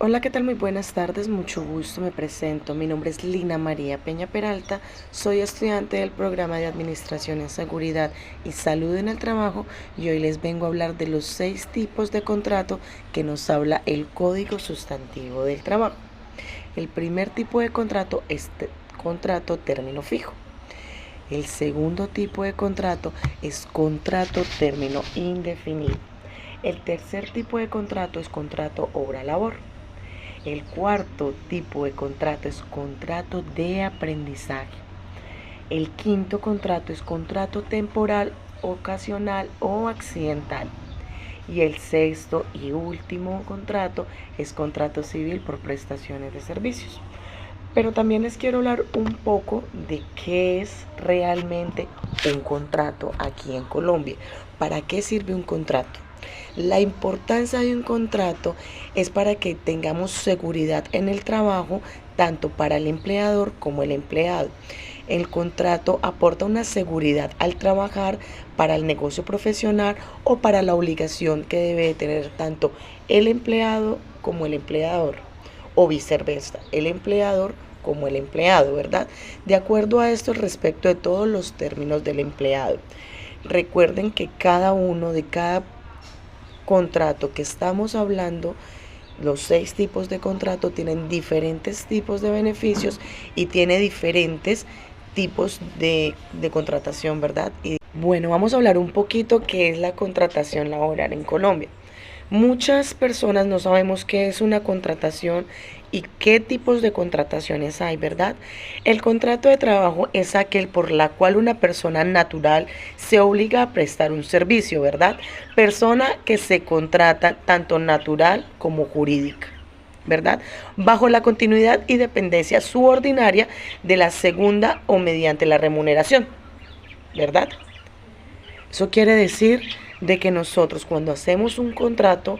Hola, ¿qué tal? Muy buenas tardes, mucho gusto, me presento. Mi nombre es Lina María Peña Peralta, soy estudiante del programa de Administración en Seguridad y Salud en el Trabajo y hoy les vengo a hablar de los 6 tipos de contrato que nos habla el Código Sustantivo del Trabajo. El primer tipo de contrato es contrato término fijo. El segundo tipo de contrato es contrato término indefinido. El tercer tipo de contrato es contrato obra-labor. El cuarto tipo de contrato es contrato de aprendizaje. El quinto contrato es contrato temporal, ocasional o accidental. Y el sexto y último contrato es contrato civil por prestaciones de servicios. Pero también les quiero hablar un poco de qué es realmente un contrato aquí en Colombia. ¿Para qué sirve un contrato? La importancia de un contrato es para que tengamos seguridad en el trabajo, tanto para el empleador como el empleado. El contrato aporta una seguridad al trabajar para el negocio profesional o para la obligación que debe tener tanto el empleado como el empleador, o viceversa, el empleador como el empleado, ¿verdad? De acuerdo a esto, respecto de todos los términos del empleado. Recuerden que cada contrato que estamos hablando, los 6 tipos de contrato tienen diferentes tipos de beneficios y tiene diferentes tipos de contratación, ¿verdad? Y bueno, vamos a hablar un poquito qué es la contratación laboral en Colombia. Muchas personas no sabemos qué es una contratación y qué tipos de contrataciones hay, ¿verdad? El contrato de trabajo es aquel por la cual una persona natural se obliga a prestar un servicio, ¿verdad? Persona que se contrata tanto natural como jurídica, ¿verdad? Bajo la continuidad y dependencia subordinaria de la segunda o mediante la remuneración, ¿verdad? Eso quiere decir de que nosotros cuando hacemos un contrato,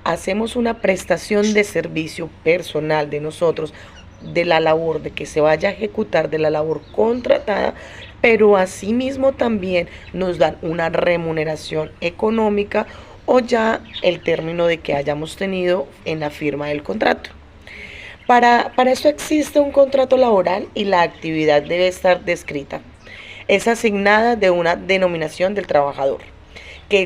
hacemos una prestación de servicio personal de nosotros, de la labor de que se vaya a ejecutar, de la labor contratada, pero asimismo también nos dan una remuneración económica o ya el término de que hayamos tenido en la firma del contrato. Para eso existe un contrato laboral y la actividad debe estar descrita. Es asignada de una denominación del trabajador, que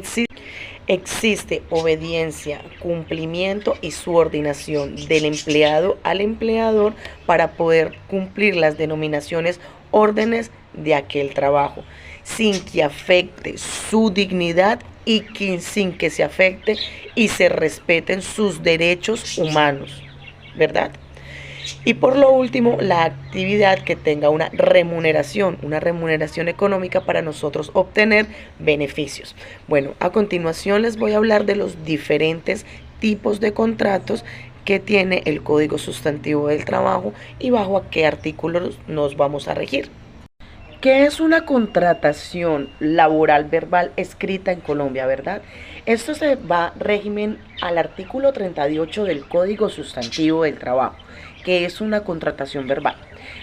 existe obediencia, cumplimiento y subordinación del empleado al empleador para poder cumplir las denominaciones, órdenes de aquel trabajo, sin que afecte su dignidad y sin que se afecte y se respeten sus derechos humanos, ¿verdad? Y por lo último, la actividad que tenga una remuneración económica para nosotros obtener beneficios. Bueno, a continuación les voy a hablar de los diferentes tipos de contratos que tiene el Código Sustantivo del Trabajo y bajo a qué artículos nos vamos a regir. ¿Qué es una contratación laboral verbal escrita en Colombia, verdad? Esto se va régimen al artículo 38 del Código Sustantivo del Trabajo, que es una contratación verbal.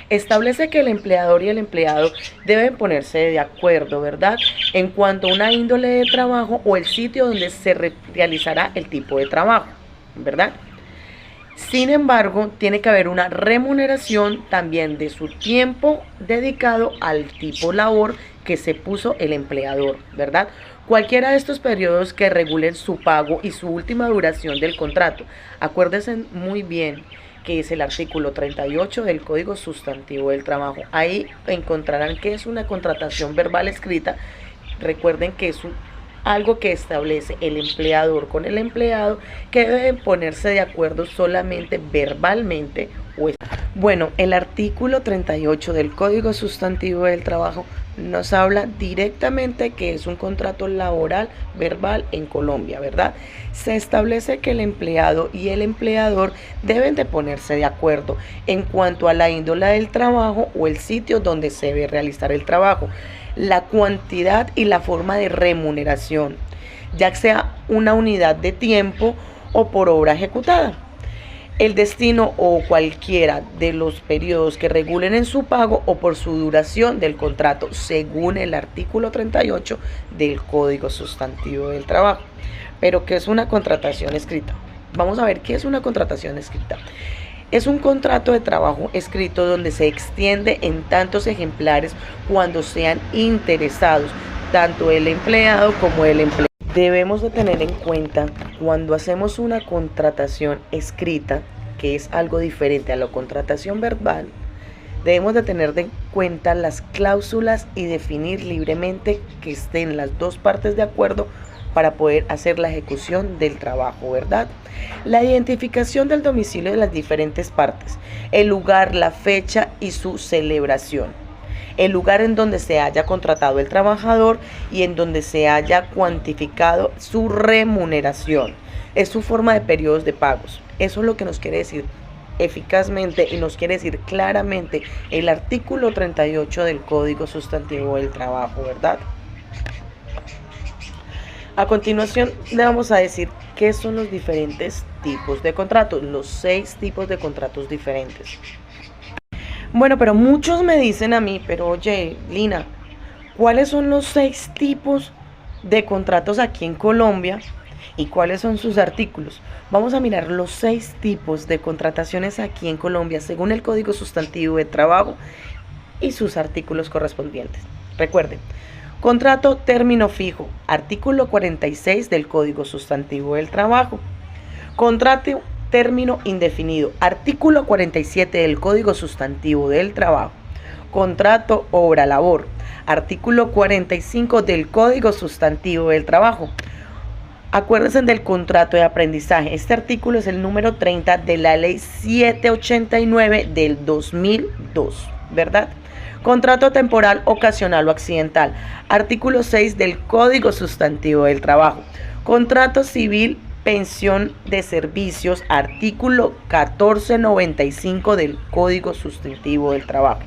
Establece que el empleador y el empleado deben ponerse de acuerdo, ¿verdad?, en cuanto a una índole de trabajo o el sitio donde se realizará el tipo de trabajo, ¿verdad? Sin embargo, tiene que haber una remuneración también de su tiempo dedicado al tipo labor que se puso el empleador, ¿verdad? Cualquiera de estos periodos que regulen su pago y su última duración del contrato. Acuérdense muy bien que es el artículo 38 del Código Sustantivo del Trabajo. Ahí encontrarán que es una contratación verbal escrita. Recuerden que es algo que establece el empleador con el empleado, que deben ponerse de acuerdo solamente verbalmente. Bueno, el artículo 38 del Código Sustantivo del Trabajo nos habla directamente que es un contrato laboral verbal en Colombia, ¿verdad? Se establece que el empleado y el empleador deben de ponerse de acuerdo en cuanto a la índole del trabajo o el sitio donde se debe realizar el trabajo, la cantidad y la forma de remuneración, ya sea una unidad de tiempo o por obra ejecutada, el destino o cualquiera de los periodos que regulen en su pago o por su duración del contrato, según el artículo 38 del Código Sustantivo del Trabajo. Pero ¿qué es una contratación escrita? Vamos a ver qué es una contratación escrita. Es un contrato de trabajo escrito donde se extiende en tantos ejemplares cuando sean interesados tanto el empleado como el empleado. Debemos de tener en cuenta cuando hacemos una contratación escrita, que es algo diferente a la contratación verbal, debemos de tener en cuenta las cláusulas y definir libremente que estén las dos partes de acuerdo para poder hacer la ejecución del trabajo, ¿verdad? La identificación del domicilio de las diferentes partes, el lugar, la fecha y su celebración, el lugar en donde se haya contratado el trabajador y en donde se haya cuantificado su remuneración, es su forma de periodos de pagos. Eso es lo que nos quiere decir eficazmente y nos quiere decir claramente el artículo 38 del Código Sustantivo del Trabajo, ¿verdad? A continuación le vamos a decir qué son los diferentes tipos de contratos, los 6 tipos de contratos diferentes. Bueno, pero muchos me dicen a mí, pero oye, Lina, ¿cuáles son los 6 tipos de contratos aquí en Colombia y cuáles son sus artículos? Vamos a mirar los 6 tipos de contrataciones aquí en Colombia según el Código Sustantivo de Trabajo y sus artículos correspondientes. Recuerden. Contrato término fijo, artículo 46 del Código Sustantivo del Trabajo. Contrato término indefinido, artículo 47 del Código Sustantivo del Trabajo. Contrato obra-labor, artículo 45 del Código Sustantivo del Trabajo. Acuérdense del contrato de aprendizaje. Este artículo es el número 30 de la Ley 789 del 2002, ¿verdad? Contrato temporal, ocasional o accidental. Artículo 6 del Código Sustantivo del Trabajo. Contrato civil, pensión de servicios. Artículo 1495 del Código Sustantivo del Trabajo.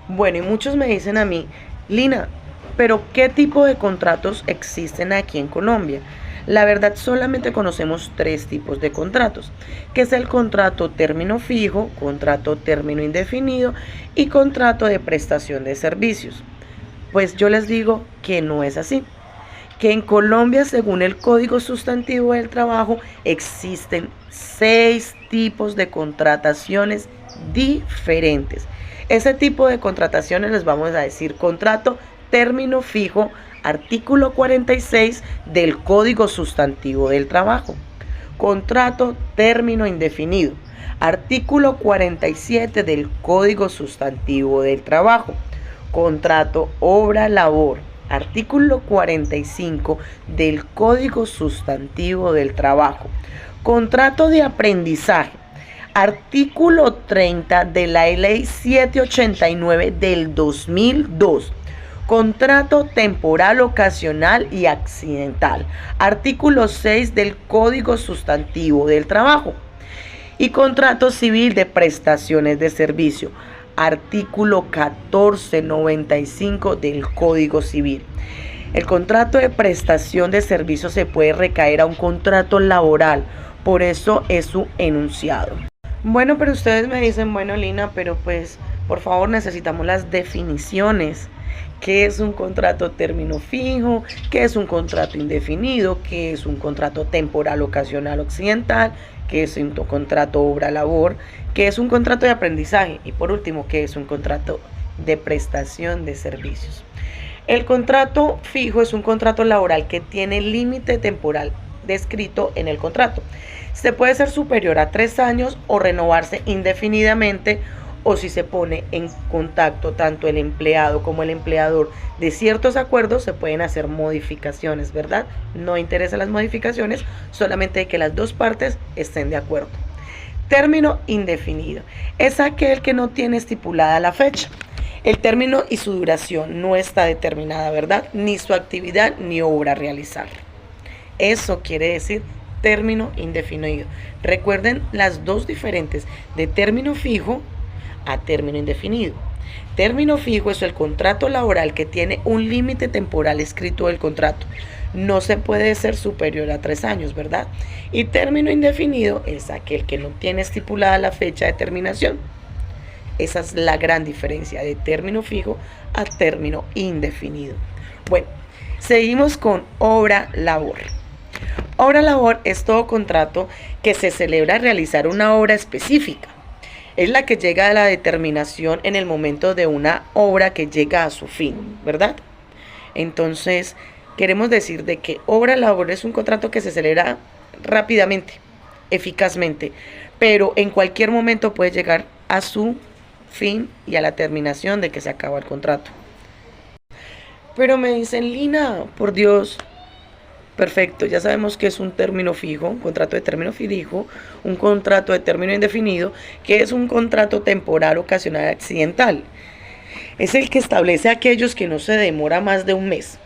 Bueno, y muchos me dicen a mí, Lina, pero ¿qué tipo de contratos existen aquí en Colombia? La verdad, solamente conocemos 3 tipos de contratos, que es el contrato término fijo, contrato término indefinido y contrato de prestación de servicios. Pues yo les digo que no es así, que en Colombia, según el Código Sustantivo del Trabajo, existen 6 tipos de contrataciones diferentes. Ese tipo de contrataciones les vamos a decir contrato término fijo, artículo 46 del Código Sustantivo del Trabajo. Contrato término indefinido, artículo 47 del Código Sustantivo del Trabajo. Contrato obra-labor, artículo 45 del Código Sustantivo del Trabajo. Contrato de aprendizaje, artículo 30 de la Ley 789 del 2002. Contrato temporal, ocasional y accidental. Artículo 6 del Código Sustantivo del Trabajo. Y contrato civil de prestaciones de servicio. Artículo 1495 del Código Civil. El contrato de prestación de servicio se puede recaer a un contrato laboral. Por eso es su enunciado. Bueno, pero ustedes me dicen, bueno, Lina, pero pues, por favor, necesitamos las definiciones. ¿Qué es un contrato término fijo? ¿Qué es un contrato indefinido? ¿Qué es un contrato temporal, ocasional, accidental? ¿Qué es un contrato obra-labor? ¿Qué es un contrato de aprendizaje? Y por último, ¿qué es un contrato de prestación de servicios? El contrato fijo es un contrato laboral que tiene límite temporal descrito en el contrato. Se puede ser superior a 3 años o renovarse indefinidamente, o si se pone en contacto tanto el empleado como el empleador de ciertos acuerdos, se pueden hacer modificaciones, ¿verdad? No interesan las modificaciones, solamente que las dos partes estén de acuerdo. Término indefinido es aquel que no tiene estipulada la fecha. El término y su duración no está determinada, ¿verdad? Ni su actividad ni obra a realizar. Eso quiere decir término indefinido. Recuerden las dos diferentes de término fijo a término indefinido. Término fijo es el contrato laboral que tiene un límite temporal escrito del contrato. No se puede ser superior a 3 años, ¿verdad? Y término indefinido es aquel que no tiene estipulada la fecha de terminación. Esa es la gran diferencia de término fijo a término indefinido. Bueno, seguimos con obra-labor. Obra labor es todo contrato que se celebra al realizar una obra específica. Es la que llega a la determinación en el momento de una obra que llega a su fin, ¿verdad? Entonces, queremos decir de que obra labor es un contrato que se celebra rápidamente, eficazmente, pero en cualquier momento puede llegar a su fin y a la terminación de que se acaba el contrato. Pero me dicen, Lina, por Dios, perfecto, ya sabemos que es un término fijo, un contrato de término fijo, un contrato de término indefinido, que es un contrato temporal, ocasional, accidental. Es el que establece aquellos que no se demora más de un mes.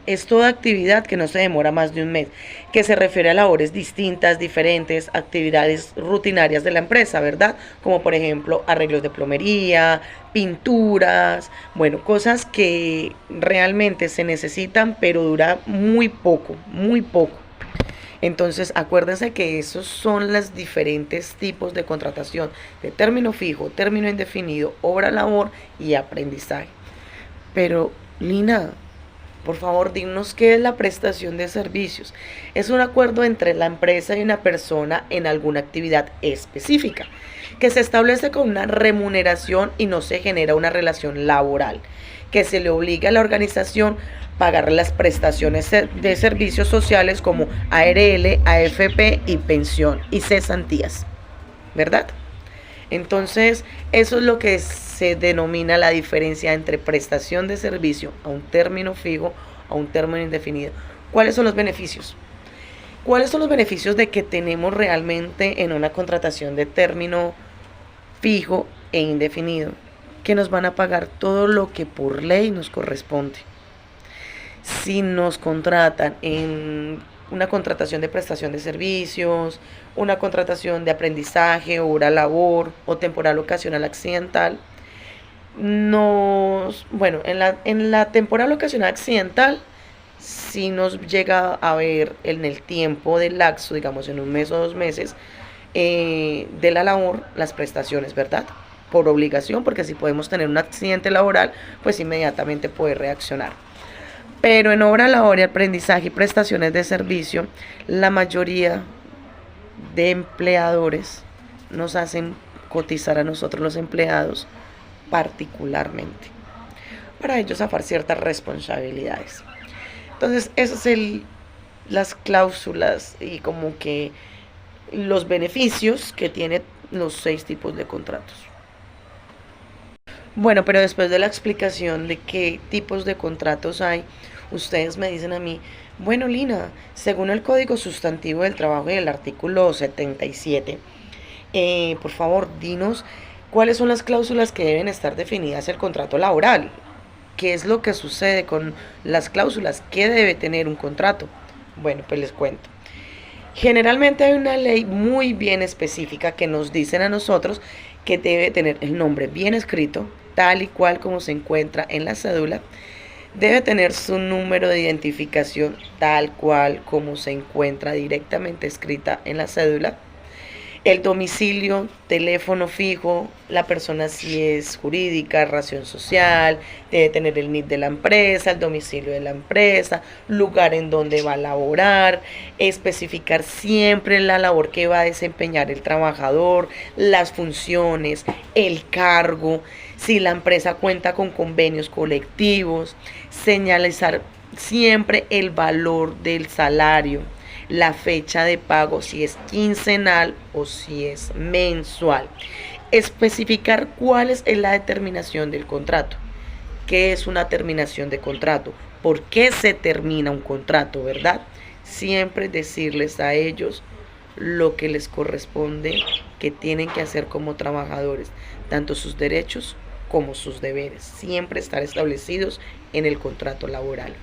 Es toda actividad que no se demora más de un mes, que se refiere a labores distintas, diferentes, actividades rutinarias de la empresa, ¿verdad? Como por ejemplo arreglos de plomería, pinturas, bueno, cosas que realmente se necesitan, pero dura muy poco, muy poco. Entonces, acuérdense que esos son los diferentes tipos de contratación, de término fijo, término indefinido, obra labor y aprendizaje. Pero, Lina, por favor, dinos qué es la prestación de servicios. Es un acuerdo entre la empresa y una persona en alguna actividad específica, que se establece con una remuneración y no se genera una relación laboral, que se le obliga a la organización pagar las prestaciones de servicios sociales como ARL, AFP y pensión y cesantías, ¿verdad? Entonces, eso es lo que se denomina la diferencia entre prestación de servicio a un término fijo a un término indefinido. ¿Cuáles son los beneficios? ¿Cuáles son los beneficios de que tenemos realmente en una contratación de término fijo e indefinido? Que nos van a pagar todo lo que por ley nos corresponde. Si nos contratan en una contratación de prestación de servicios, una contratación de aprendizaje, hora labor o temporal ocasional accidental, bueno, en la temporal ocasional accidental, si nos llega a ver en el tiempo del lapso, digamos en un mes o 2 meses, de la labor, las prestaciones, ¿verdad? Por obligación, porque si podemos tener un accidente laboral, pues inmediatamente puede reaccionar. Pero en obra labor y aprendizaje y prestaciones de servicio, la mayoría de empleadores nos hacen cotizar a nosotros los empleados particularmente, para ellos zafar ciertas responsabilidades. Entonces, esas son las cláusulas y como que los beneficios que tiene los 6 tipos de contratos. Bueno, pero después de la explicación de qué tipos de contratos hay, ustedes me dicen a mí, bueno, Lina, según el Código Sustantivo del Trabajo y el artículo 77, por favor, dinos cuáles son las cláusulas que deben estar definidas en el contrato laboral. ¿Qué es lo que sucede con las cláusulas? ¿Qué debe tener un contrato? Bueno, pues les cuento. Generalmente hay una ley muy bien específica que nos dicen a nosotros que debe tener el nombre bien escrito, tal y cual como se encuentra en la cédula. Debe tener su número de identificación tal cual como se encuentra directamente escrita en la cédula. El domicilio, teléfono fijo, la persona si es jurídica, razón social, debe tener el NID de la empresa, el domicilio de la empresa, lugar en donde va a laborar, especificar siempre la labor que va a desempeñar el trabajador, las funciones, el cargo, si la empresa cuenta con convenios colectivos, señalizar siempre el valor del salario, la fecha de pago, si es quincenal o si es mensual. Especificar cuál es la determinación del contrato. ¿Qué es una terminación de contrato? ¿Por qué se termina un contrato, verdad? Siempre decirles a ellos lo que les corresponde, que tienen que hacer como trabajadores, tanto sus derechos como sus deberes. Siempre estar establecidos en el contrato laboral.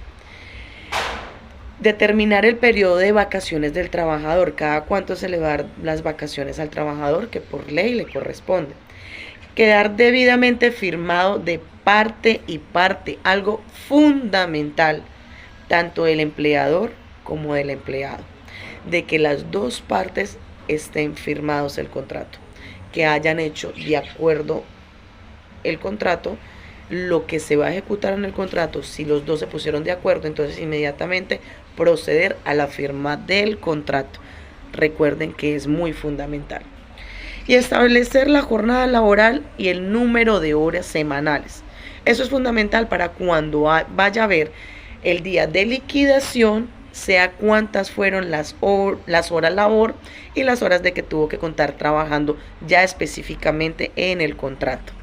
Determinar el periodo de vacaciones del trabajador, cada cuánto se le va a dar las vacaciones al trabajador que por ley le corresponde. Quedar debidamente firmado de parte y parte, algo fundamental, tanto del empleador como del empleado, de que las dos partes estén firmados el contrato, que hayan hecho de acuerdo el contrato lo que se va a ejecutar en el contrato, si los dos se pusieron de acuerdo, entonces inmediatamente proceder a la firma del contrato. Recuerden que es muy fundamental. Y establecer la jornada laboral y el número de horas semanales. Eso es fundamental para cuando vaya a haber el día de liquidación, sea cuántas fueron las horas labor y las horas de que tuvo que contar trabajando ya específicamente en el contrato.